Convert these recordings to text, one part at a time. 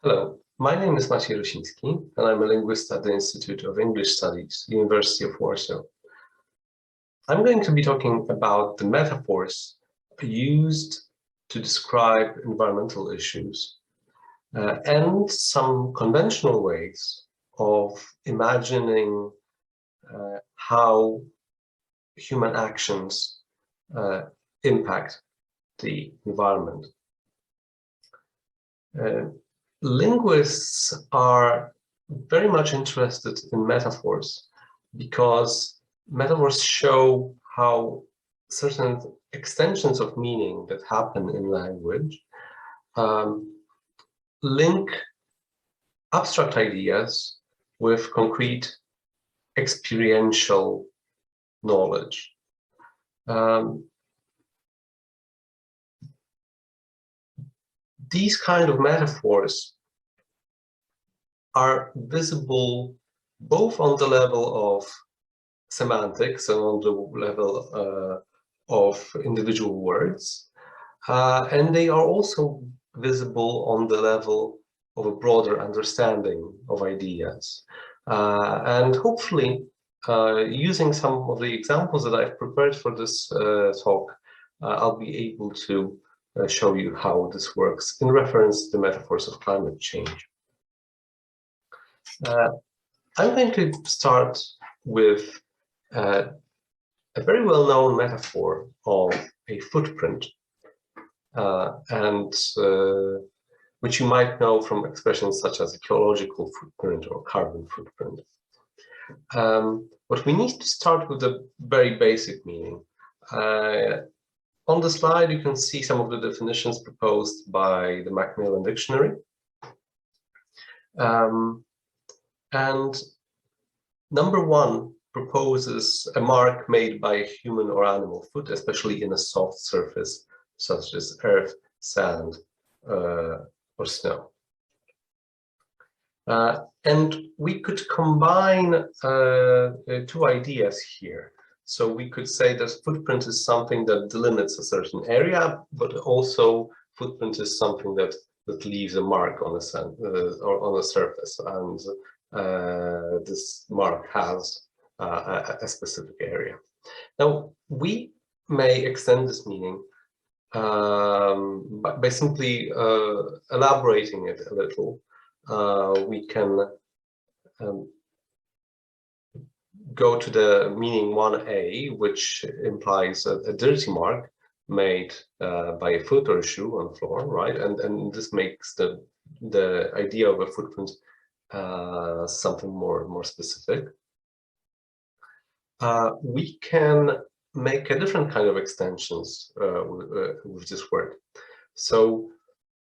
Hello, my name is Maciej Rosiński, and I'm a linguist at the Institute of English Studies, University of Warsaw. I'm going to be talking about the metaphors used to describe environmental issues and some conventional ways of imagining how human actions impact the environment. Linguists are very much interested in metaphors because metaphors show how certain extensions of meaning that happen in language link abstract ideas with concrete experiential knowledge. These kind of metaphors are visible both on the level of semantics and on the level of individual words, and they are also visible on the level of a broader understanding of ideas. And hopefully, using some of the examples that I've prepared for this talk, I'll be able to show you how this works in reference to the metaphors of climate change. I'm going to start with a very well-known metaphor of a footprint, which you might know from expressions such as ecological footprint or carbon footprint. But we need to start with the very basic meaning. On the slide, you can see some of the definitions proposed by the Macmillan Dictionary. And number one proposes a mark made by a human or animal foot, especially in a soft surface, such as earth, sand, or snow. And we could combine two ideas here. So we could say that footprint is something that delimits a certain area, but also footprint is something that leaves a mark on a sand, or on a surface, and this mark has a specific area. Now, we may extend this meaning by simply elaborating it a little. We can go to the meaning 1a, which implies a dirty mark made by a foot or a shoe on the floor, right? And this makes the idea of a footprint something more specific. We can make a different kind of extensions with this word. So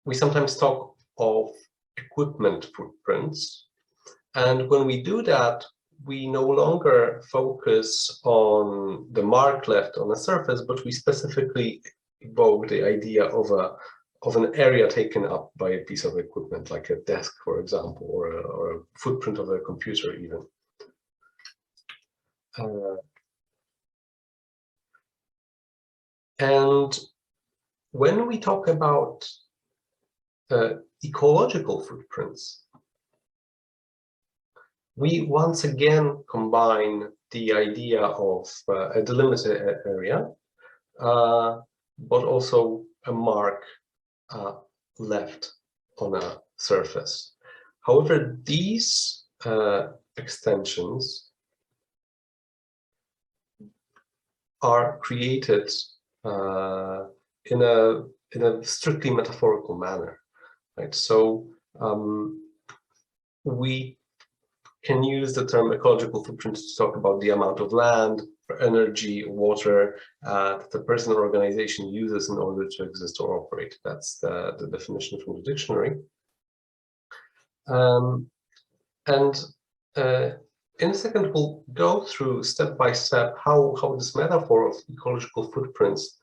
we sometimes talk of equipment footprints, and when we do that, we no longer focus on the mark left on a surface, but we specifically evoke the idea of an area taken up by a piece of equipment, like a desk, for example, or a footprint of a computer even. And when we talk about ecological footprints, we once again combine the idea of a delimited area, but also a mark left on a surface. However, these extensions are created in a strictly metaphorical manner, right? So we can use the term ecological footprint to talk about the amount of land, energy, water that the person or organization uses in order to exist or operate. That's the definition from the dictionary. In a second, we'll go through step by step how this metaphor of ecological footprints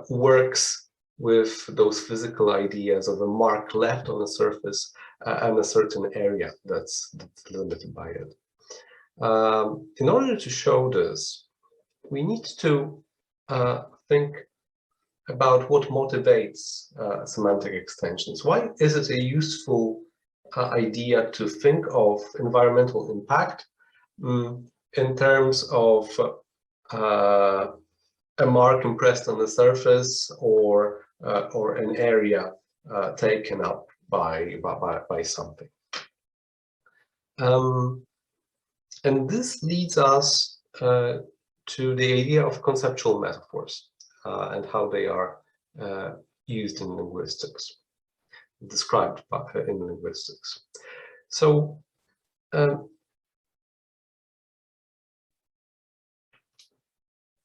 works with those physical ideas of a mark left on a surface and a certain area that's limited by it. In order to show this, we need to think about what motivates semantic extensions. Why is it a useful idea to think of environmental impact in terms of a mark impressed on the surface or an area taken up by something? And this leads us to the idea of conceptual metaphors and how they are used in linguistics, described in linguistics. So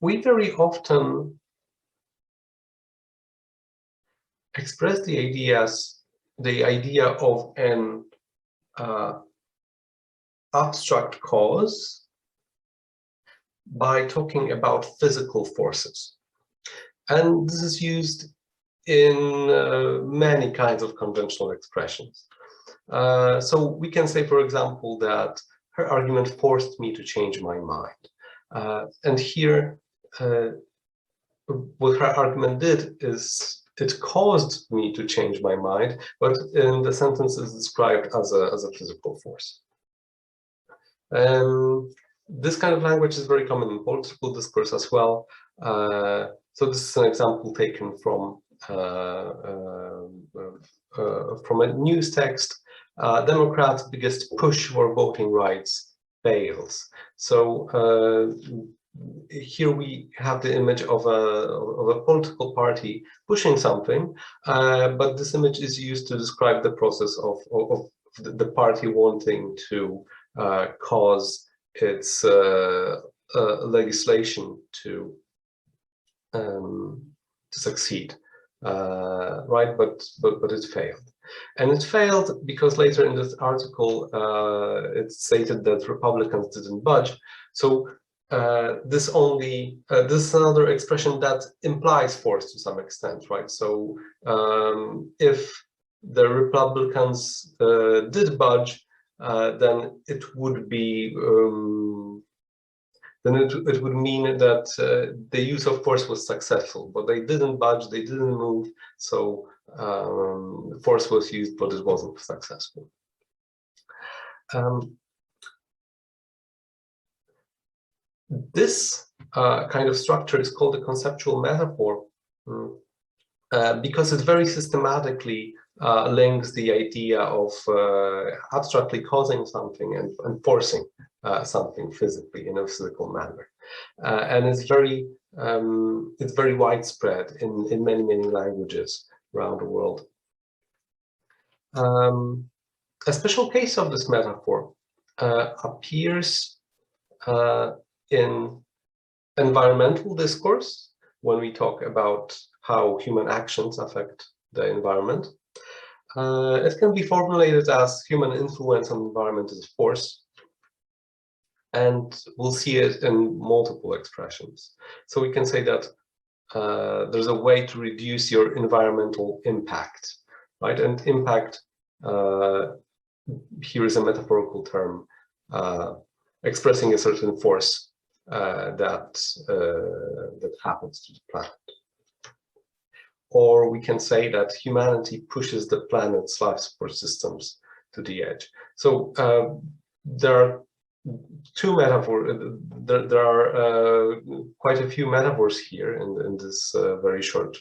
we very often express the idea of an abstract cause by talking about physical forces. And this is used in many kinds of conventional expressions. So we can say, for example, that her argument forced me to change my mind. And here, what her argument did is it caused me to change my mind, but in the sentence is described as a physical force. This kind of language is very common in political discourse as well. So this is an example taken from a news text. Democrats' biggest push for voting rights fails. So here we have the image of a political party pushing something, but this image is used to describe the process of the party wanting to cause its legislation to succeed, right? But it failed, and it failed because later in this article it's stated that Republicans didn't budge. So this is another expression that implies force to some extent, right? So if the Republicans did budge, then it would be it would mean that the use of force was successful, but they didn't budge, they didn't move, so force was used, but it wasn't successful. This kind of structure is called a conceptual metaphor because it very systematically links the idea of abstractly causing something and forcing something physically in a physical manner, and it's very widespread in many languages around the world. A special case of this metaphor appears in environmental discourse when we talk about how human actions affect the environment. It can be formulated as human influence on the environment is force, and we'll see it in multiple expressions. So we can say that there's a way to reduce your environmental impact, right? And impact here is a metaphorical term expressing a certain force that happens to the planet. Or we can say that humanity pushes the planet's life support systems to the edge. So there are two metaphors. There are quite a few metaphors here in this very short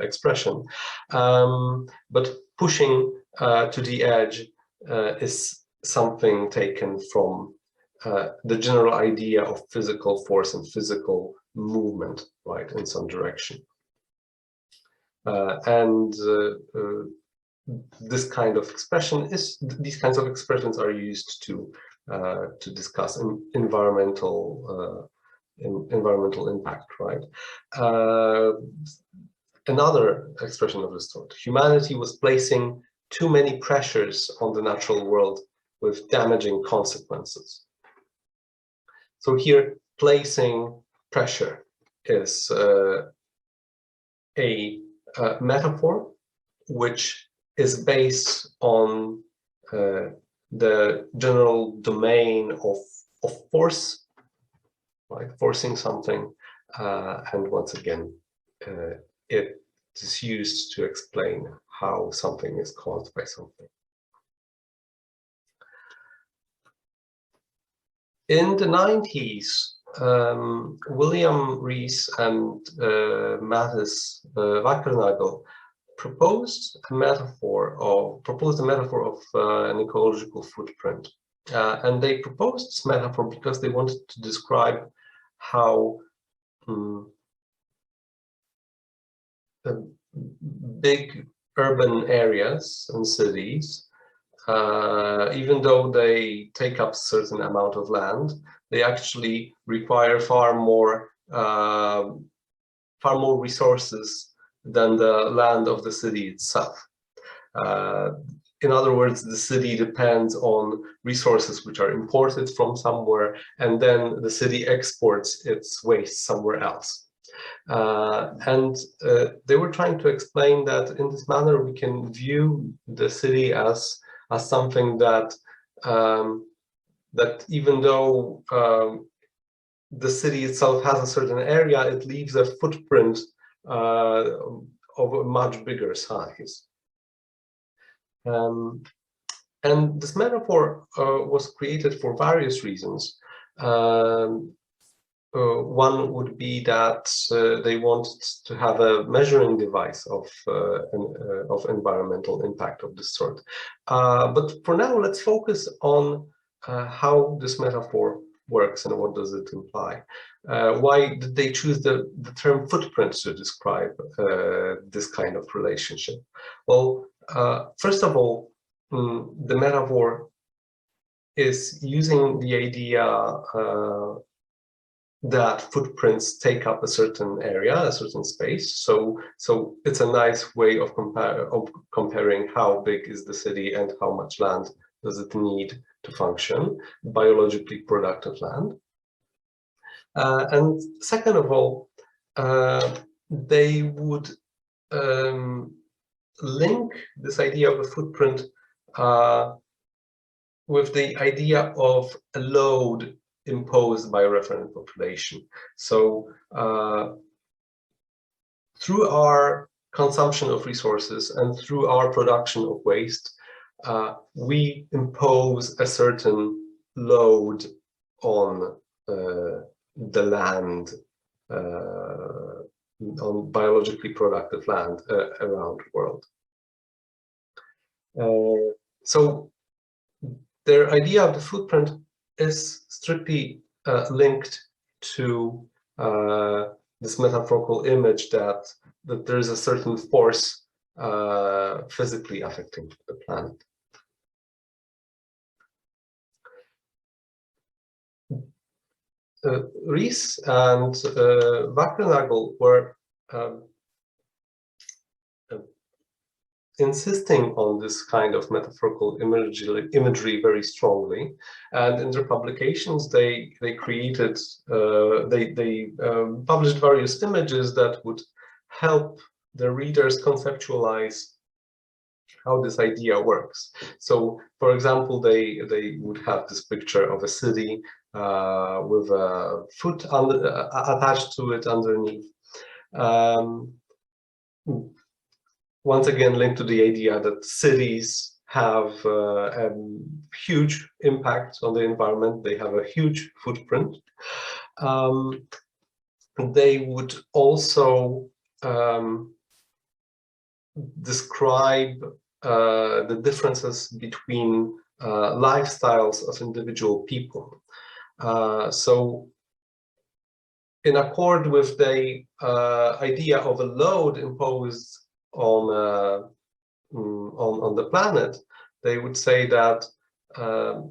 expression. But pushing to the edge is something taken from the general idea of physical force and physical movement, right, in some direction. This kind of expression these kinds of expressions are used to discuss environmental impact, right? Another expression of this sort: humanity was placing too many pressures on the natural world with damaging consequences. So here, placing pressure is a metaphor which is based on the general domain of force, right? Forcing something, and once again, it is used to explain how something is caused by something. In the 90s, William Rees and Matthijs Wackernagel proposed a metaphor of an ecological footprint, and they proposed this metaphor because they wanted to describe how big urban areas and cities, even though they take up a certain amount of land, they actually require far more resources than the land of the city itself. In other words, the city depends on resources which are imported from somewhere, and then the city exports its waste somewhere else. They were trying to explain that in this manner we can view the city as something that that even though the city itself has a certain area, it leaves a footprint of a much bigger size. And this metaphor was created for various reasons. One would be that they wanted to have a measuring device of environmental impact of this sort. But for now, let's focus on how this metaphor works and what does it imply. Why did they choose the term footprint to describe this kind of relationship? Well, first of all, the metaphor is using the idea that footprints take up a certain area, a certain space. So it's a nice way of comparing how big is the city and how much land does it need to function, biologically productive land. And second of all, they would link this idea of a footprint with the idea of a load imposed by a referent population. So through our consumption of resources and through our production of waste, we impose a certain load on the land, on biologically productive land around the world. So their idea of the footprint is strictly linked to this metaphorical image that there is a certain force physically affecting the planet. Rees and Wackernagel were insisting on this kind of metaphorical imagery very strongly, and in their publications they created they published various images that would help the readers conceptualize how this idea works. So, for example, they would have this picture of a city with a foot attached to it underneath. Once again, linked to the idea that cities have a huge impact on the environment. They have a huge footprint. They would also describe the differences between lifestyles of individual people. So, in accord with the idea of a load imposed on the planet, they would say that a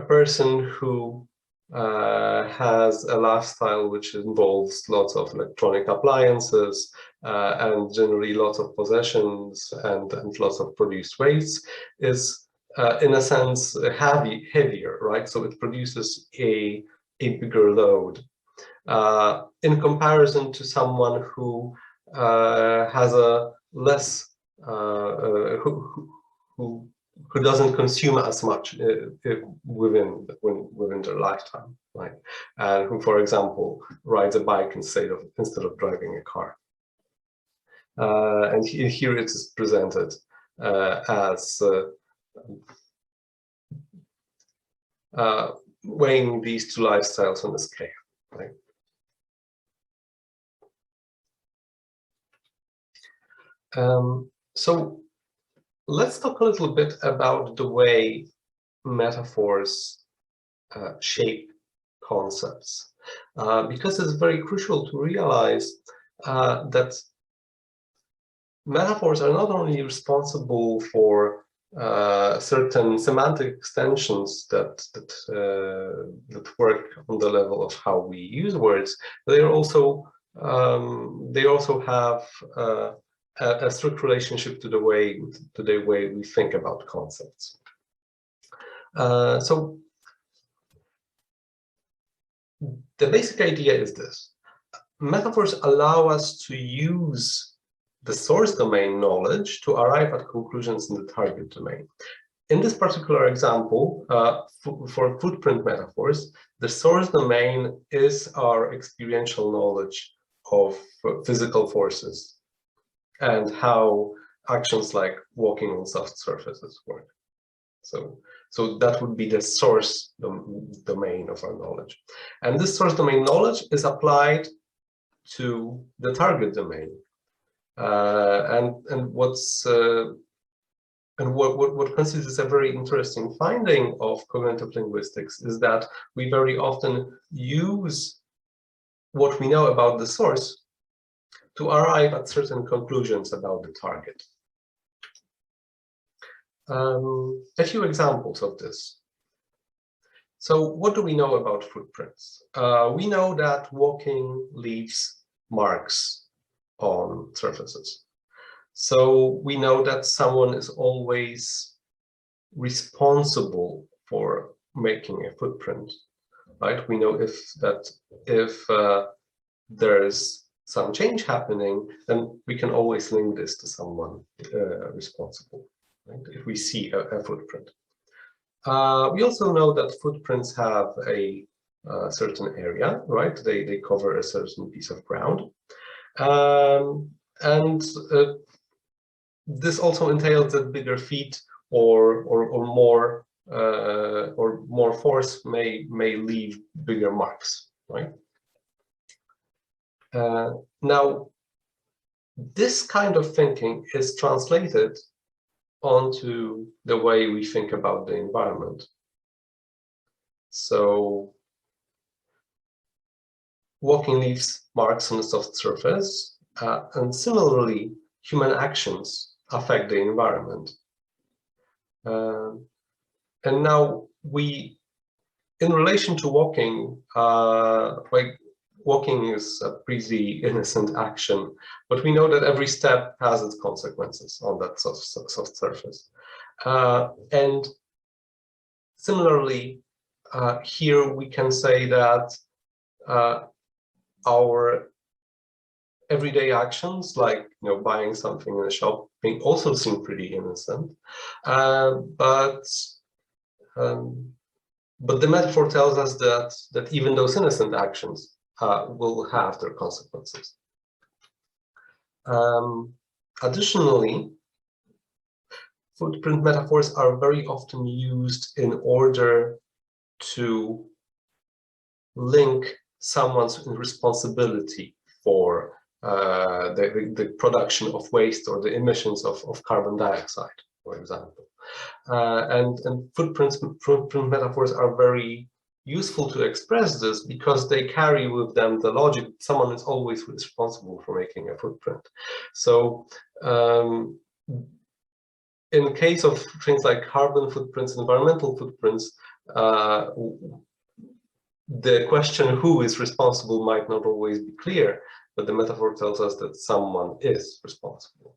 person who has a lifestyle which involves lots of electronic appliances and generally lots of possessions and lots of produced waste is in a sense heavier, right? So it produces a bigger load in comparison to someone who has a less who doesn't consume as much within their lifetime, right? And who, for example, rides a bike instead of driving a car. And here it is presented as weighing these two lifestyles on a scale, right? So let's talk a little bit about the way metaphors shape concepts, because it's very crucial to realize that metaphors are not only responsible for certain semantic extensions that work on the level of how we use words, but they also have a strict relationship to the way we think about concepts. So the basic idea is this: metaphors allow us to use the source domain knowledge to arrive at conclusions in the target domain. In this particular example, for footprint metaphors, the source domain is our experiential knowledge of physical forces and how actions like walking on soft surfaces work. So that would be the source domain of our knowledge. And this source domain knowledge is applied to the target domain. What constitutes a very interesting finding of cognitive linguistics is that we very often use what we know about the source to arrive at certain conclusions about the target. A few examples of this. So what do we know about footprints? We know that walking leaves marks on surfaces. So we know that someone is always responsible for making a footprint, right? We know if there's some change happening, then we can always link this to someone responsible, right? If we see a footprint. We also know that footprints have a certain area, right? They cover a certain piece of ground. This also entails that bigger feet or more force may leave bigger marks, right? Now, this kind of thinking is translated onto the way we think about the environment. So, walking leaves marks on a soft surface, and similarly, human actions affect the environment. And now in relation to walking, like walking is a pretty innocent action, but we know that every step has its consequences on that soft surface. And similarly, here we can say that our everyday actions, like buying something in a shop, also seem pretty innocent, but the metaphor tells us that even those innocent actions will have their consequences. Additionally, footprint metaphors are very often used in order to link someone's responsibility for the production of waste or the emissions of carbon dioxide, for example. And footprint metaphors are very useful to express this because they carry with them the logic someone is always responsible for making a footprint. So in case of things like carbon footprints, environmental footprints, the question who is responsible might not always be clear, but the metaphor tells us that someone is responsible.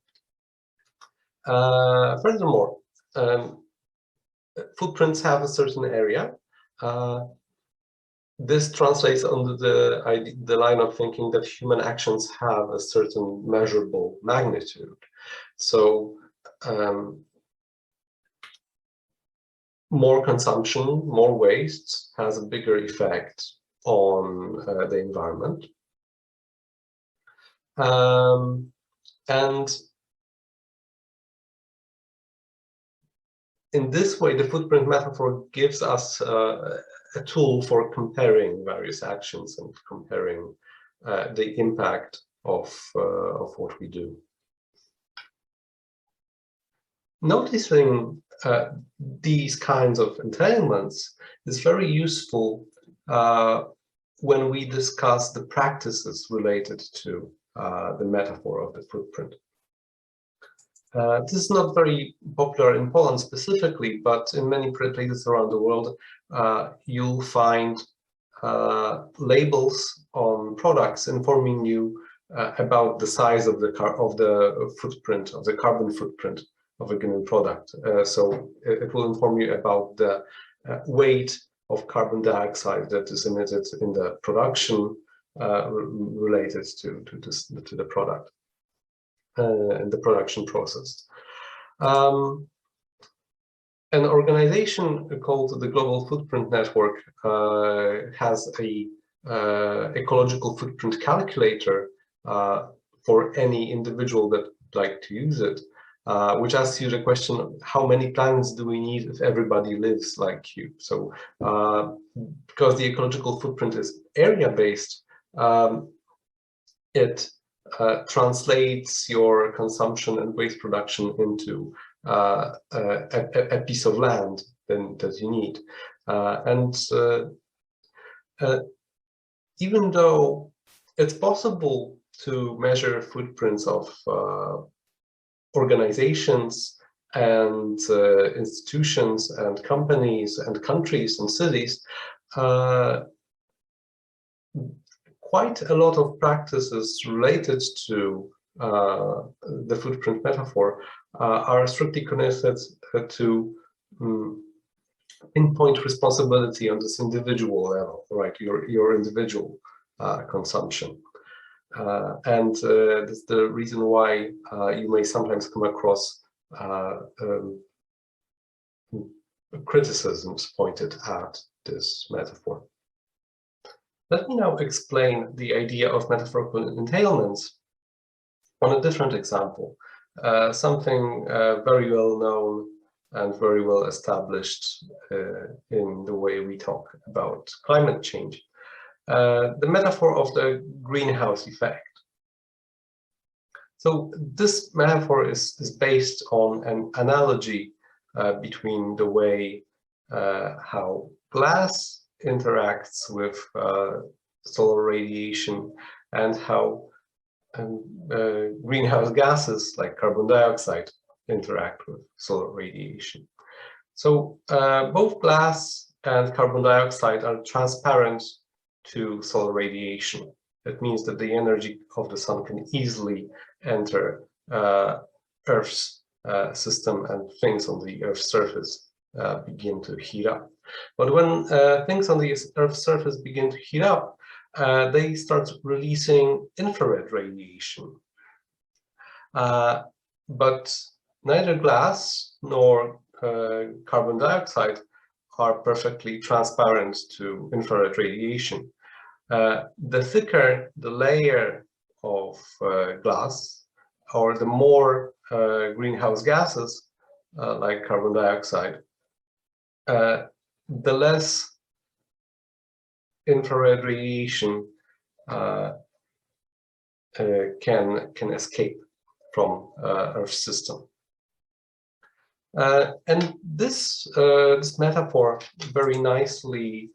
Furthermore, footprints have a certain area. This translates under the line of thinking that human actions have a certain measurable magnitude. So more consumption, more waste has a bigger effect on the environment. And in this way, the footprint metaphor gives us a tool for comparing various actions and comparing the impact of what we do. Noticing these kinds of entailments is very useful when we discuss the practices related to the metaphor of the footprint. This is not very popular in Poland specifically, but in many places around the world, you'll find labels on products informing you about the size of the footprint, of the carbon footprint of a given product. So it will inform you about the weight of carbon dioxide that is emitted in the production related to the product and the production process. An organization called the Global Footprint Network has a ecological footprint calculator for any individual that would like to use it, which asks you the question, how many planets do we need if everybody lives like you? So because the ecological footprint is area-based, it translates your consumption and waste production into a piece of land that you need. Even though it's possible to measure footprints of organizations and institutions and companies and countries and cities, quite a lot of practices related to the footprint metaphor are strictly connected to pinpoint responsibility on this individual level, right? Your individual consumption. And that's the reason why you may sometimes come across criticisms pointed at this metaphor. Let me now explain the idea of metaphorical entailments on a different example, something very well known and very well established in the way we talk about climate change. The metaphor of the greenhouse effect. So this metaphor is based on an analogy between the way how glass interacts with solar radiation and how greenhouse gases like carbon dioxide interact with solar radiation. So both glass and carbon dioxide are transparent to solar radiation. That means that the energy of the sun can easily enter Earth's system, and things on the Earth's surface begin to heat up. But when things on the Earth's surface begin to heat up, they start releasing infrared radiation. But neither glass nor carbon dioxide are perfectly transparent to infrared radiation. The thicker the layer of glass, or the more greenhouse gases like carbon dioxide, the less infrared radiation can escape from Earth's system. And this metaphor very nicely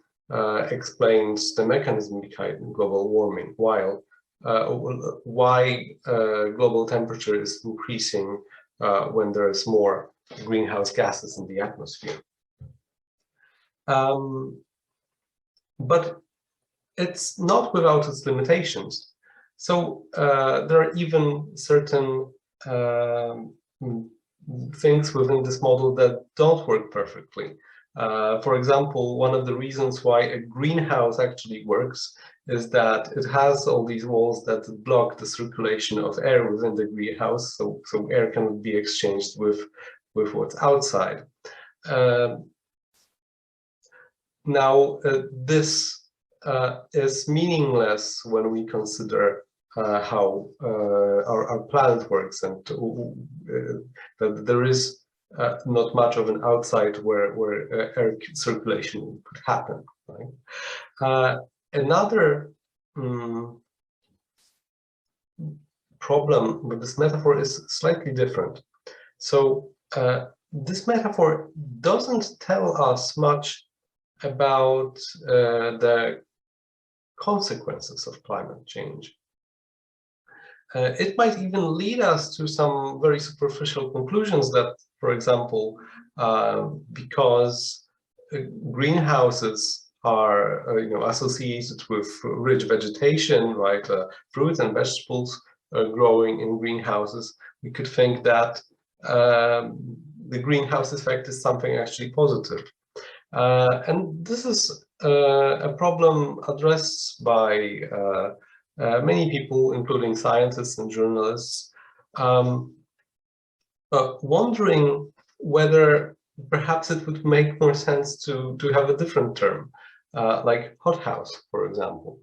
explains the mechanism behind global warming, why global temperature is increasing when there is more greenhouse gases in the atmosphere. But it's not without its limitations. So there are even certain things within this model that don't work perfectly. For example, one of the reasons why a greenhouse actually works is that it has all these walls that block the circulation of air within the greenhouse, so air cannot be exchanged with what's outside. Now, this is meaningless when we consider how our planet works, and that there is not much of an outside where air circulation could happen. Right? Another problem with this metaphor is slightly different. So this metaphor doesn't tell us much about the consequences of climate change. It might even lead us to some very superficial conclusions that, for example, because greenhouses are associated with rich vegetation, right? Fruits and vegetables growing in greenhouses, we could think that the greenhouse effect is something actually positive. And this is a problem addressed by many people, including scientists and journalists, wondering whether perhaps it would make more sense to have a different term, like hothouse, for example,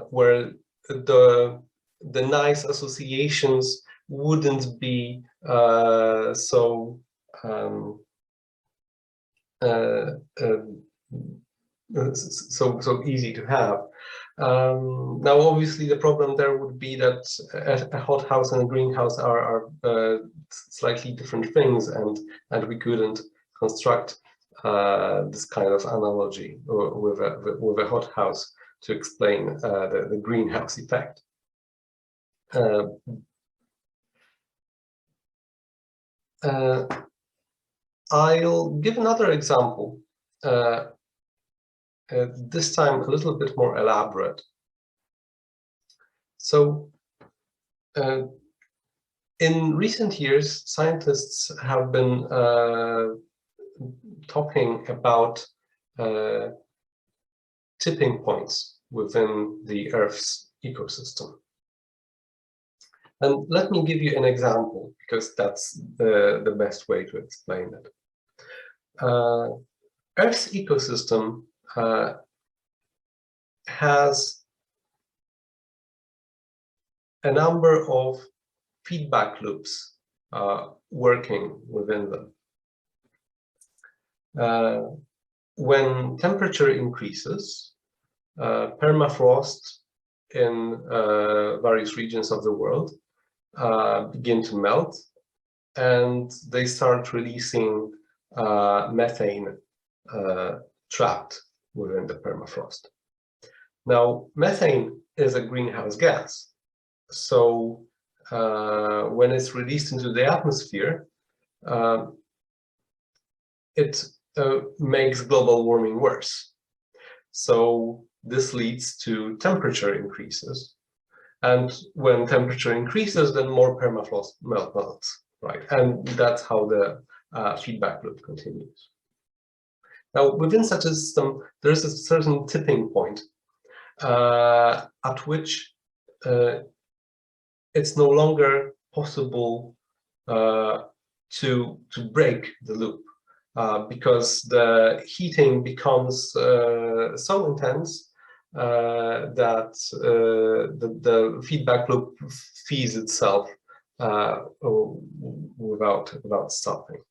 where the nice associations wouldn't be so easy to have. Now, obviously, the problem there would be that a hothouse and a greenhouse are slightly different things, and we couldn't construct this kind of analogy with a hothouse to explain the greenhouse effect. I'll give another example, this time a little bit more elaborate. So, in recent years, scientists have been talking about tipping points within the Earth's ecosystem. And let me give you an example, because that's the best way to explain it. Earth's ecosystem has a number of feedback loops working within them. When temperature increases, permafrost in various regions of the world begin to melt, and they start releasing methane trapped within the permafrost. Now, methane is a greenhouse gas, so when it's released into the atmosphere, it makes global warming worse. So this leads to temperature increases, and when temperature increases, then more permafrost melts, right? And that's how the feedback loop continues. Now, within such a system, there's a certain tipping point at which it's no longer possible to break the loop, because the heating becomes so intense that the feedback loop feeds itself without stopping.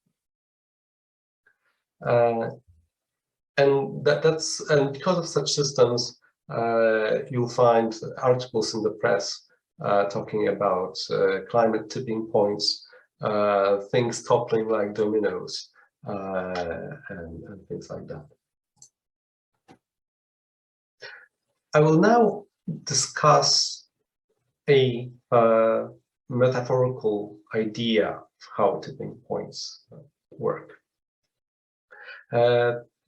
And because of such systems, you'll find articles in the press talking about climate tipping points, things toppling like dominoes, and things like that. I will now discuss a metaphorical idea of how tipping points work.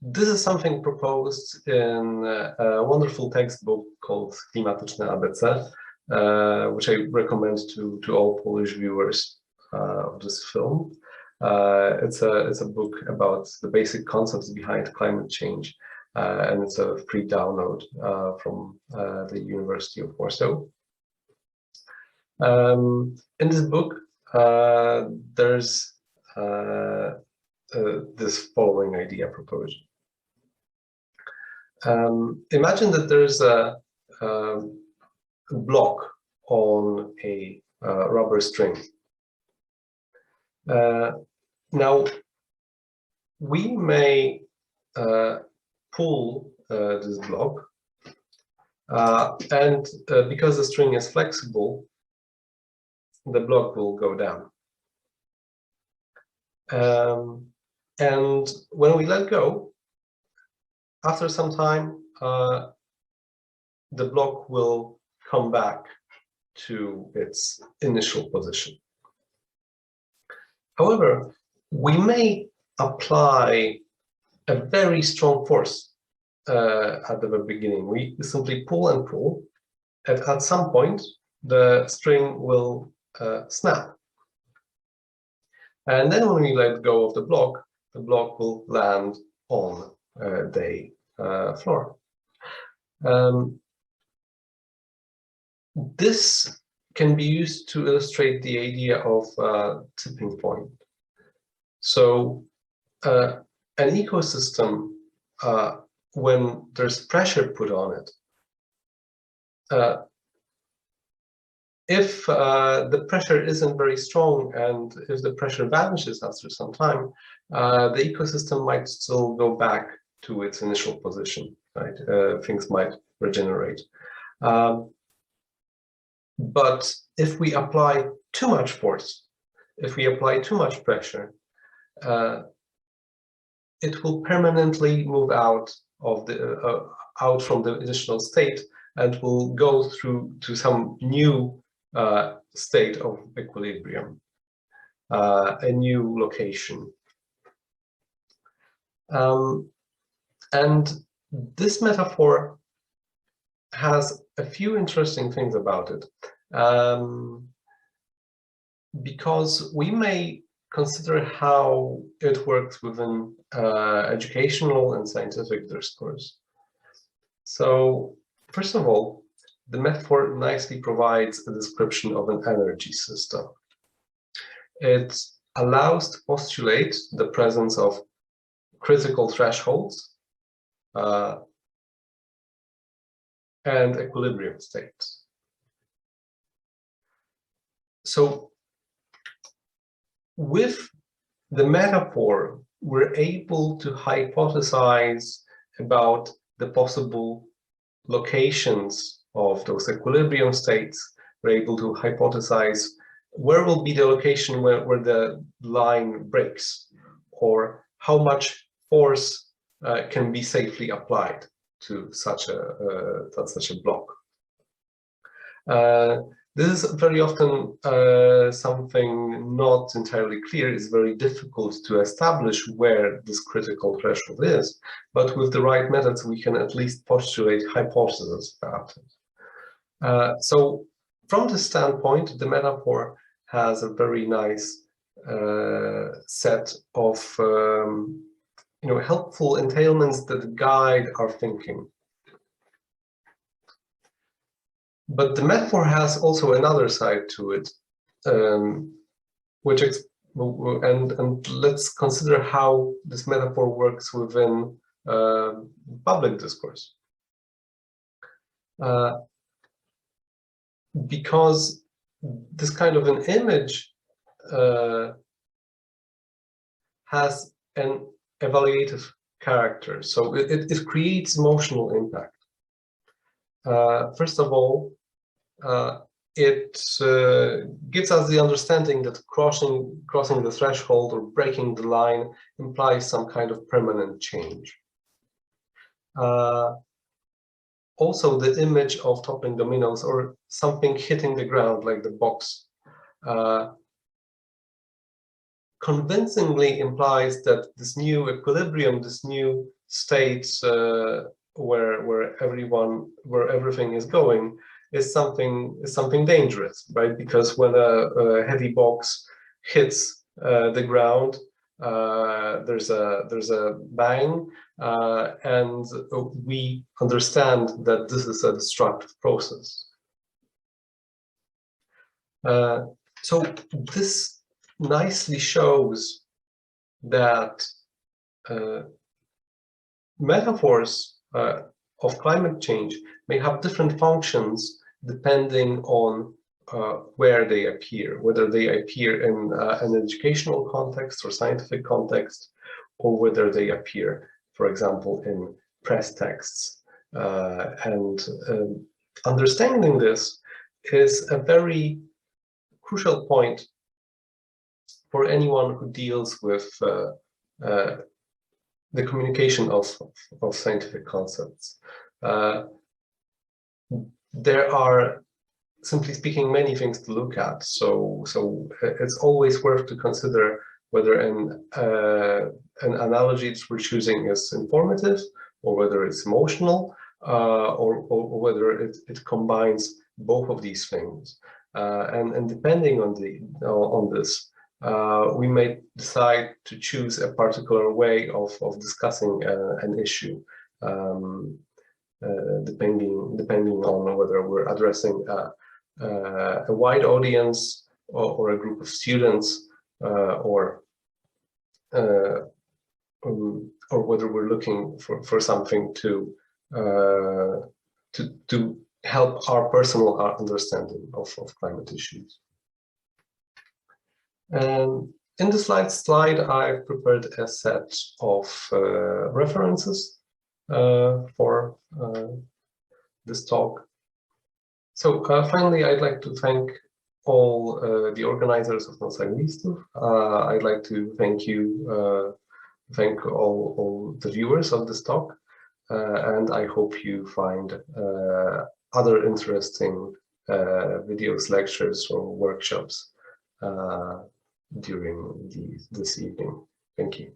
This is something proposed in a wonderful textbook called Klimatyczne ABC, which I recommend to all Polish viewers of this film. It's a book about the basic concepts behind climate change, and it's a free download from the University of Warsaw. In this book, there's this following idea proposed. Imagine that there's a block on a rubber string. Now, we may pull this block, and because the string is flexible, the block will go down. And when we let go, after some time, the block will come back to its initial position. However, we may apply a very strong force at the very beginning. We simply pull and pull, and at some point, the string will snap. And then when we let go of the block will land on the floor. This can be used to illustrate the idea of tipping point. So an ecosystem, when there's pressure put on it, if the pressure isn't very strong and if the pressure vanishes after some time, the ecosystem might still go back to its initial position, right? Things might regenerate. But if we apply too much force, if we apply too much pressure, it will permanently move out of the out from the initial state and will go through to some new state of equilibrium, a new location. And this metaphor has a few interesting things about it, because we may consider how it works within educational and scientific discourse. So, first of all, the metaphor nicely provides a description of an energy system. It allows to postulate the presence of critical thresholds and equilibrium states. So, with the metaphor, we're able to hypothesize about the possible locations of those equilibrium states. We're able to hypothesize where will be the location where the line breaks, or how much force can be safely applied to such a block. This is very often something not entirely clear. It's very difficult to establish where this critical threshold is, but with the right methods, we can at least postulate hypotheses about it. So from this standpoint, the metaphor has a very nice set of helpful entailments that guide our thinking. But the metaphor has also another side to it, and let's consider how this metaphor works within public discourse. Because this kind of an image has an evaluative character, so it creates emotional impact. First of all, it gives us the understanding that crossing the threshold or breaking the line implies some kind of permanent change. Also, the image of toppling dominoes or something hitting the ground like the box convincingly implies that this new equilibrium, this new state where everything is going, is something dangerous, right? Because when a heavy box hits the ground, there's a bang, and we understand that this is a destructive process. So this nicely shows that metaphors of climate change may have different functions depending on where they appear, whether they appear in an educational context or scientific context, or whether they appear, for example, in press texts. Understanding this is a very crucial point for anyone who deals with the communication of scientific concepts. There are, simply speaking, many things to look at. So it's always worth to consider whether an analogy that we're choosing is informative, or whether it's emotional, or whether it combines both of these things. And depending on this, we may decide to choose a particular way of discussing an issue, depending on whether we're addressing a wide audience or a group of students, or whether we're looking for something to help our personal understanding of climate issues. And in the slide, I've prepared a set of references for this talk. So finally, I'd like to thank all the organizers of Anglistów. I'd like to thank all the viewers of this talk, and I hope you find other interesting videos, lectures, or workshops during this evening. Thank you.